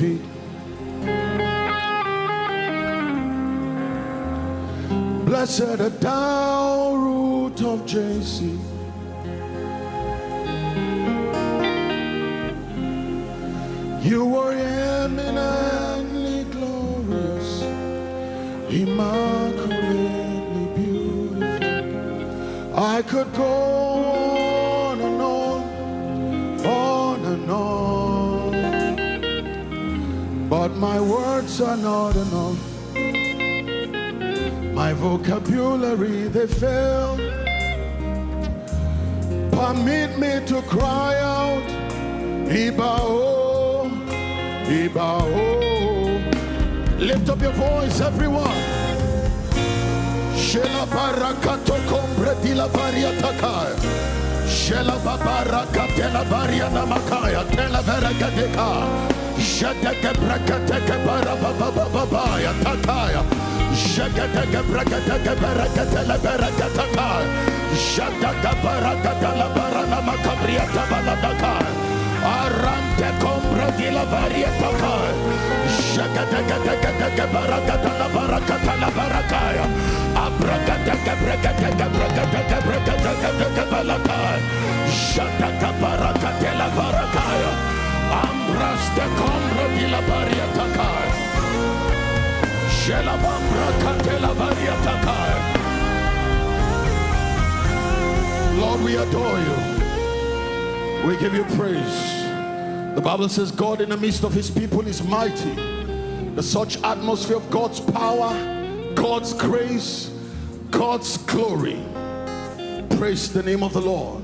feet. Blessed the down root of Jesse. You were eminently glorious, immaculately beautiful. I could go on and on, but my words are not enough. My vocabulary, they fail. Permit me to cry out, Ibao, Ibao. Lift up your voice, everyone. Shela barakato kombre di la variataka. Shela babaraka la variana makaya, tela veragadeka. Shadaka brakataka barabababaya takaya. Shadaka brakataka barakatela barakataka. Shadaka barakatela barana makabriata baladaka. Arante compra di la varietà. Shakataka barakatala barakatala barakaya. Abrakataka brakataka brakataka brakataka balaka. Shataka barakatela barakaya. Ambraste compra di la varietà. Shela brakatela varietà. Lord, we adore you. We give you praise. The Bible says God in the midst of his people is mighty. The such atmosphere of God's power, God's grace, God's glory. Praise the name of the Lord.